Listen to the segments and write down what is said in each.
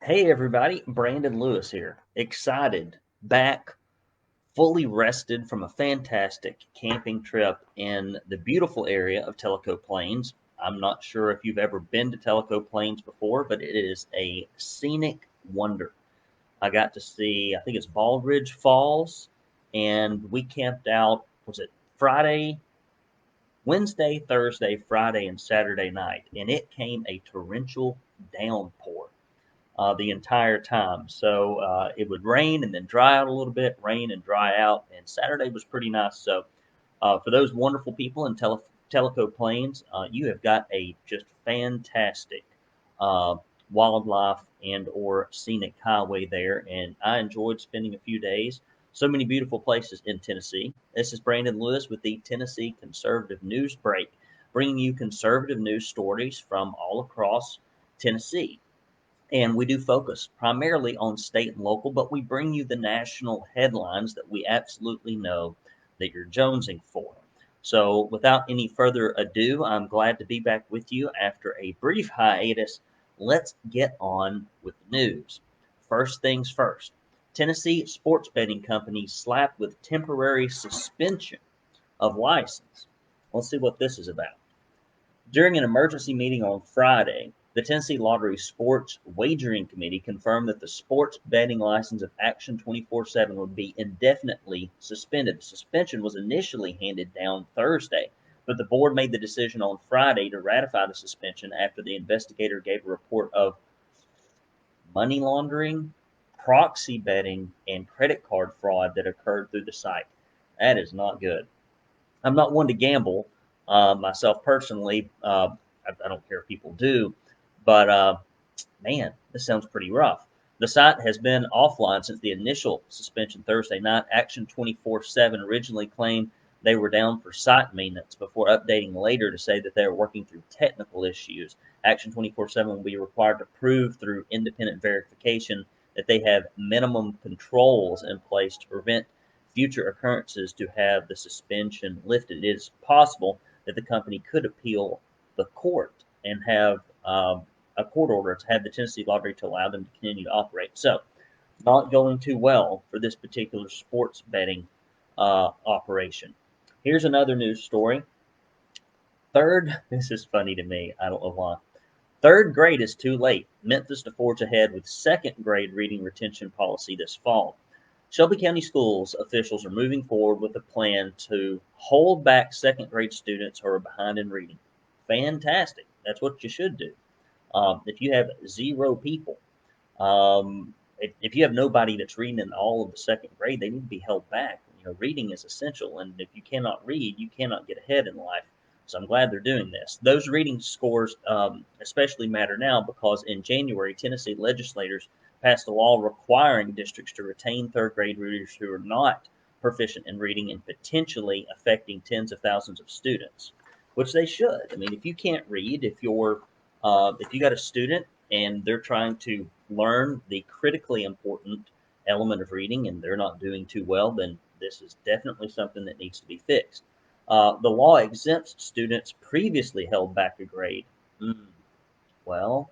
Hey everybody, Brandon Lewis here. Excited, back, fully rested from a fantastic camping trip in the beautiful area of Tellico Plains. I'm not sure if you've ever been to Tellico Plains before, but it is a scenic wonder. I got to see, I think it's Baldridge Falls, and we camped out, was it Friday, Wednesday, Thursday, Friday, and Saturday night, and it came a torrential downpour the entire time. So it would rain and then dry out a little bit, rain and dry out. And Saturday was pretty nice. So for those wonderful people in Tellico Plains, you have got a just fantastic uh, wildlife and or scenic highway there. And I enjoyed spending a few days. So many beautiful places in Tennessee. This is Brandon Lewis with the Tennessee Conservative News Break, bringing you conservative news stories from all across Tennessee. And we do focus primarily on state and local, but we bring you the national headlines that we absolutely know that you're jonesing for. So, without any further ado, I'm glad to be back with you after a brief hiatus. Let's get on with the news. First things first, Tennessee sports betting companies slapped with temporary suspension of license. Let's see what this is about. During an emergency meeting on Friday, the Tennessee Lottery Sports Wagering Committee confirmed that the sports betting license of Action 24/7 would be indefinitely suspended. The suspension was initially handed down Thursday, but the board made the decision on Friday to ratify the suspension after the investigator gave a report of money laundering, proxy betting, and credit card fraud that occurred through the site. That is not good. I'm not one to gamble myself personally. I don't care if people do, but man, this sounds pretty rough. The site has been offline since the initial suspension Thursday night. Action 24/7 originally claimed they were down for site maintenance before updating later to say that they are working through technical issues. Action 24/7 will be required to prove through independent verification that they have minimum controls in place to prevent future occurrences to have the suspension lifted. It is possible that the company could appeal the court and have a court order to have the Tennessee Lottery to allow them to continue to operate. So, not going too well for this particular sports betting operation. Here's another news story. This is funny to me. I don't know why. Third grade is too late. Memphis to forge ahead with second grade reading retention policy this fall. Shelby County Schools officials are moving forward with a plan to hold back second grade students who are behind in reading. Fantastic. That's what you should do. If you have zero people, if you have nobody that's reading in all of the second grade, they need to be held back. You know, reading is essential, and if you cannot read, you cannot get ahead in life. So I'm glad they're doing this. Those reading scores especially matter now because in January, Tennessee legislators passed a law requiring districts to retain third grade readers who are not proficient in reading and potentially affecting tens of thousands of students, which they should. I mean, if you can't read, if you got a student and they're trying to learn the critically important element of reading and they're not doing too well, then this is definitely something that needs to be fixed. The law exempts students previously held back a grade. Mm, well,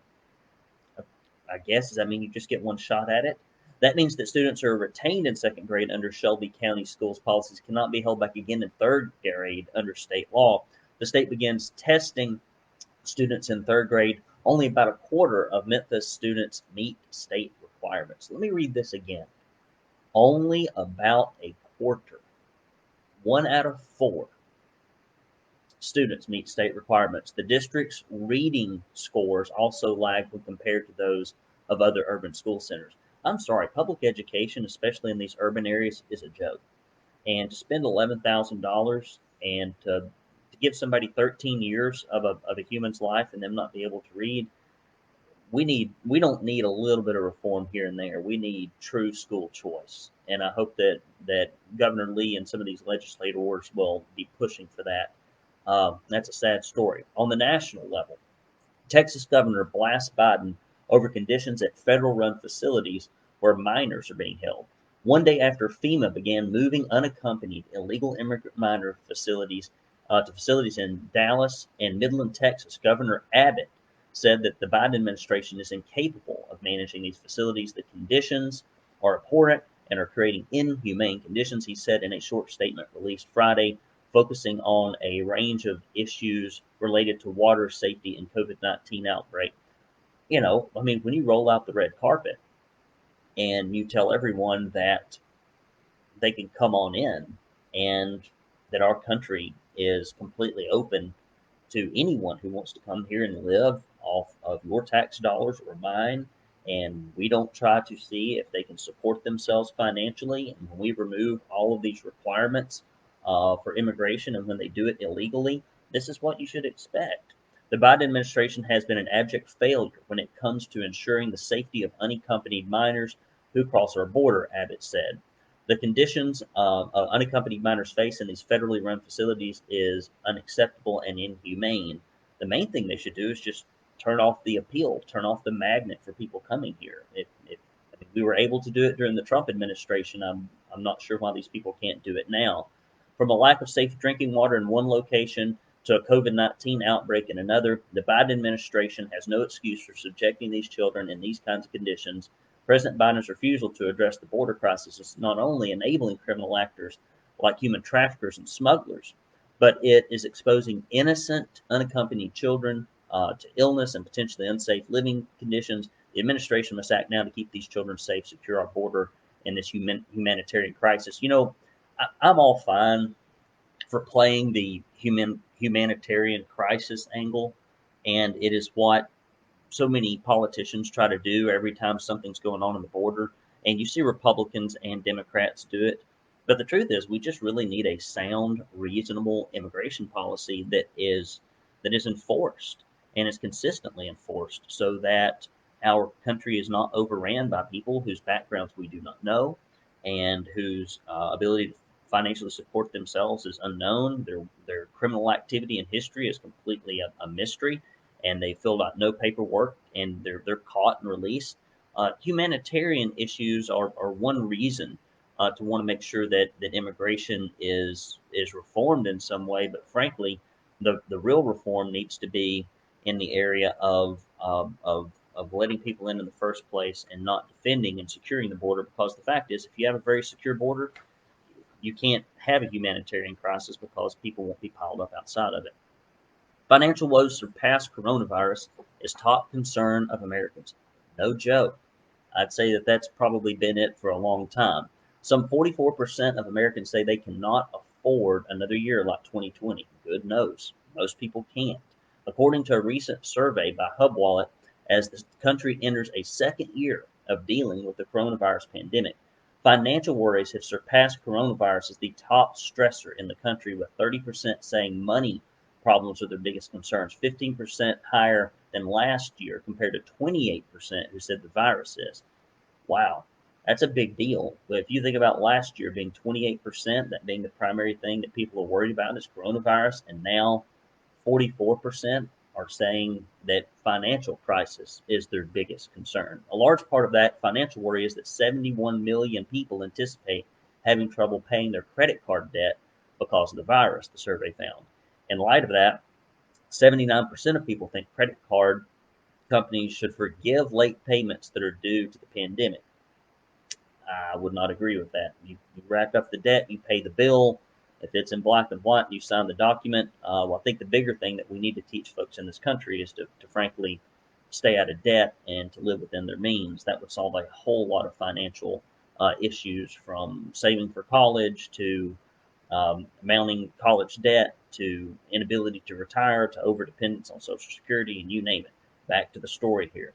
I guess does that mean you just get one shot at it? That means that students who are retained in second grade under Shelby County Schools policies cannot be held back again in third grade under state law. The state begins testing students in third grade. Only about a quarter of Memphis students meet state requirements. Let me read this again. Only about a quarter, 1 out of 4 students meet state requirements. The district's reading scores also lag when compared to those of other urban school centers. I'm sorry, public education, especially in these urban areas, is a joke. And to spend $11,000 and to give somebody 13 years of a human's life and them not be able to read, we don't need a little bit of reform here and there. We need true school choice, and I hope that Governor Lee and some of these legislators will be pushing for that. That's a sad story. On the national level, Texas Governor blasts Biden over conditions at federal-run facilities where minors are being held. One day after FEMA began moving unaccompanied illegal immigrant minor facilities to facilities in Dallas and Midland, Texas, Governor Abbott said that the Biden administration is incapable of managing these facilities. The conditions are abhorrent and are creating inhumane conditions, he said in a short statement released Friday, focusing on a range of issues related to water safety and COVID-19 outbreak. I mean, when you roll out the red carpet and you tell everyone that they can come on in and that our country is completely open to anyone who wants to come here and live off of your tax dollars or mine. And we don't try to see if they can support themselves financially. And when we remove all of these requirements for immigration and when they do it illegally, this is what you should expect. The Biden administration has been an abject failure when it comes to ensuring the safety of unaccompanied minors who cross our border, Abbott said. The conditions unaccompanied minors face in these federally run facilities is unacceptable and inhumane. The main thing they should do is just turn off the appeal, turn off the magnet for people coming here. I mean, we were able to do it during the Trump administration. I'm not sure why these people can't do it now. From a lack of safe drinking water in one location to a COVID-19 outbreak in another, the Biden administration has no excuse for subjecting these children in these kinds of conditions. President Biden's refusal to address the border crisis is not only enabling criminal actors like human traffickers and smugglers, but it is exposing innocent, unaccompanied children to illness and potentially unsafe living conditions. The administration must act now to keep these children safe, secure our border in this humanitarian crisis. I'm all fine for playing the humanitarian crisis angle, and it is what so many politicians try to do every time something's going on the border. And you see Republicans and Democrats do it. But the truth is, we just really need a sound, reasonable immigration policy that is enforced and is consistently enforced, so that our country is not overran by people whose backgrounds we do not know and whose ability to financially support themselves is unknown. Their criminal activity and history is completely a mystery, and they filled out no paperwork, and they're caught and released. Humanitarian issues are one reason to want to make sure that immigration is reformed in some way. But frankly, the real reform needs to be in the area of letting people in the first place and not defending and securing the border. Because the fact is, if you have a very secure border, you can't have a humanitarian crisis because people won't be piled up outside of it. Financial woes surpass coronavirus as top concern of Americans. No joke. I'd say that that's probably been it for a long time. Some 44% of Americans say they cannot afford another year like 2020. Good knows. Most people can't. According to a recent survey by HubWallet, as the country enters a second year of dealing with the coronavirus pandemic, financial worries have surpassed coronavirus as the top stressor in the country, with 30% saying money problems are their biggest concerns, 15% higher than last year compared to 28% who said the virus is. Wow, that's a big deal. But if you think about last year being 28%, that being the primary thing that people are worried about is coronavirus, and now 44% are saying that financial crisis is their biggest concern. A large part of that financial worry is that 71 million people anticipate having trouble paying their credit card debt because of the virus, the survey found. In light of that, 79% of people think credit card companies should forgive late payments that are due to the pandemic. I would not agree with that. You rack up the debt, you pay the bill. If it's in black and white, you sign the document. Well, I think the bigger thing that we need to teach folks in this country is to frankly stay out of debt and to live within their means. That would solve a whole lot of financial issues, from saving for college to mounting college debt to inability to retire to overdependence on Social Security, and you name it. Back to the story here.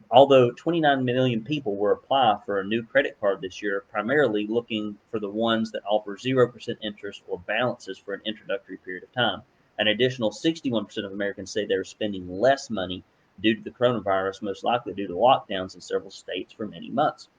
Although 29 million people will apply for a new credit card this year, primarily looking for the ones that offer 0% interest or balances for an introductory period of time. An additional 61% of Americans say they're spending less money due to the coronavirus, most likely due to lockdowns in several states for many months.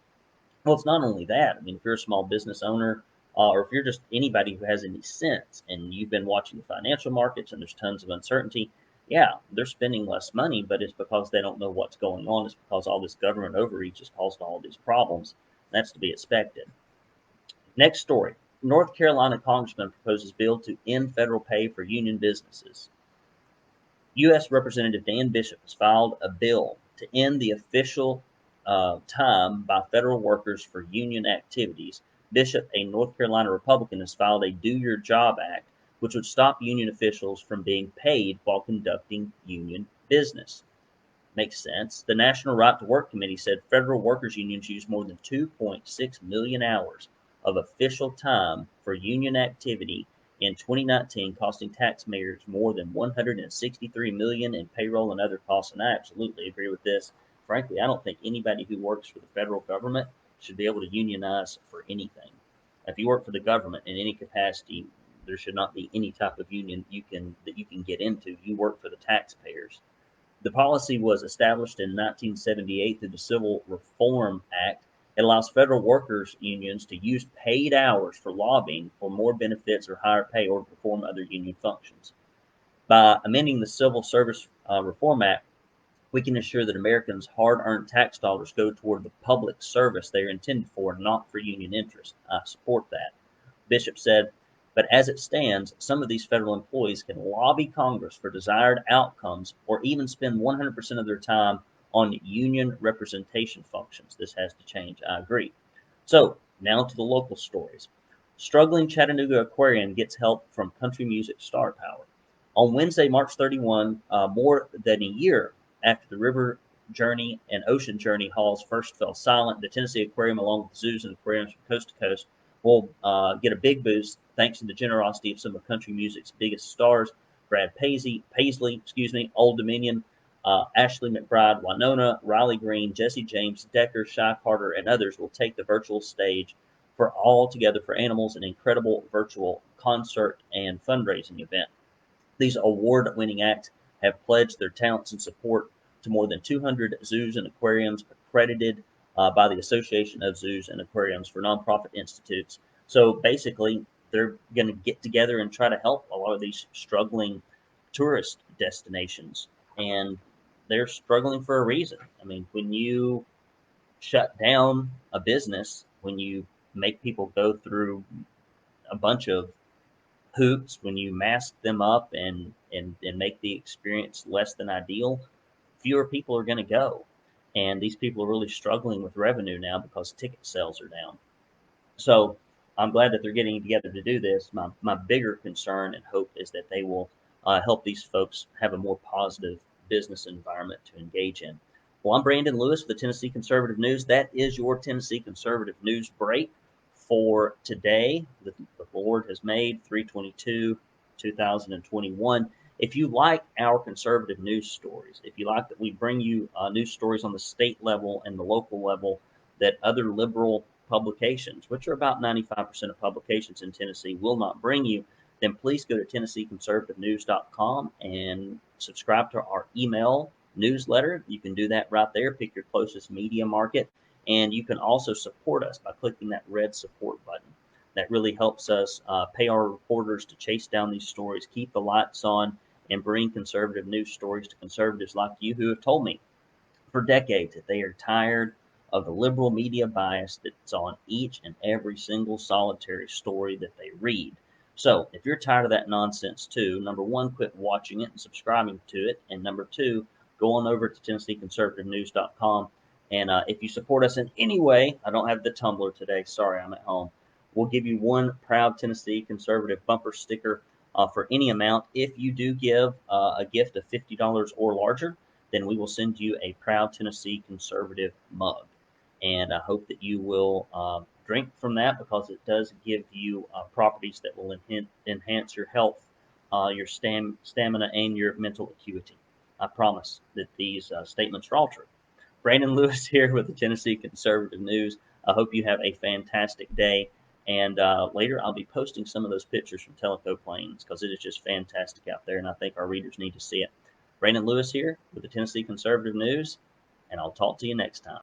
Well, it's not only that. I mean, if you're a small business owner, or if you're just anybody who has any sense and you've been watching the financial markets and there's tons of uncertainty, yeah, they're spending less money, but it's because they don't know what's going on. It's because all this government overreach has caused all these problems. That's to be expected. Next story. North Carolina Congressman proposes bill to end federal pay for union businesses. U.S. Representative Dan Bishop has filed a bill to end the official time by federal workers for union activities. Bishop, a North Carolina Republican, has filed a Do Your Job Act, which would stop union officials from being paid while conducting union business. Makes sense. The National Right to Work Committee said federal workers' unions use more than 2.6 million hours of official time for union activity in 2019, costing taxpayers more than 163 million in payroll and other costs. And I absolutely agree with this. Frankly, I don't think anybody who works for the federal government should be able to unionize for anything. If you work for the government in any capacity, there should not be any type of union that you can get into. You work for the taxpayers. The policy was established in 1978 through the Civil Reform Act. It allows federal workers' unions to use paid hours for lobbying for more benefits or higher pay or to perform other union functions. By amending the Civil Service Reform Act, we can ensure that Americans' hard earned tax dollars go toward the public service they are intended for, not for union interest. I support that. Bishop said, but as it stands, some of these federal employees can lobby Congress for desired outcomes or even spend 100% of their time on union representation functions. This has to change. I agree. So, now to the local stories. Struggling Chattanooga Aquarium gets help from country music star power. On Wednesday, March 31, more than a year after the River Journey and Ocean Journey halls first fell silent, the Tennessee Aquarium, along with zoos and aquariums from coast to coast, will get a big boost thanks to the generosity of some of country music's biggest stars. Brad Paisley, Old Dominion, Ashley McBride, Winona, Riley Green, Jesse James, Decker, Shy Carter, and others will take the virtual stage for All Together for Animals, an incredible virtual concert and fundraising event. These award-winning acts have pledged their talents and support to more than 200 zoos and aquariums accredited by the Association of Zoos and Aquariums for Nonprofit Institutes. So basically, they're going to get together and try to help a lot of these struggling tourist destinations. And they're struggling for a reason. I mean, when you shut down a business, when you make people go through a bunch of hoops, when you mask them up and make the experience less than ideal, fewer people are going to go. And these people are really struggling with revenue now because ticket sales are down. So I'm glad that they're getting together to do this. My bigger concern and hope is that they will help these folks have a more positive business environment to engage in. Well, I'm Brandon Lewis with the Tennessee Conservative News. That is your Tennessee Conservative News break for today. The Lord has made 3/22, 2021. If you like our conservative news stories, if you like that we bring you news stories on the state level and the local level that other liberal publications, which are about 95% of publications in Tennessee, will not bring you, then please go to TennesseeConservativeNews.com and subscribe to our email newsletter. You can do that right there. Pick your closest media market. And you can also support us by clicking that red support button. That really helps us pay our reporters to chase down these stories, keep the lights on, and bring conservative news stories to conservatives like you who have told me for decades that they are tired of the liberal media bias that's on each and every single solitary story that they read. So if you're tired of that nonsense too, number one, quit watching it and subscribing to it. And number two, go on over to TennesseeConservativeNews.com. And if you support us in any way, I don't have the Tumblr today. Sorry, I'm at home. We'll give you one proud Tennessee conservative bumper sticker for any amount. If you do give a gift of $50 or larger, then we will send you a proud Tennessee conservative mug. And I hope that you will drink from that because it does give you properties that will enhance your health, your stamina, and your mental acuity. I promise that these statements are all true. Brandon Lewis here with the Tennessee Conservative News. I hope you have a fantastic day. And later, I'll be posting some of those pictures from Tellico Plains because it is just fantastic out there, and I think our readers need to see it. Brandon Lewis here with the Tennessee Conservative News, and I'll talk to you next time.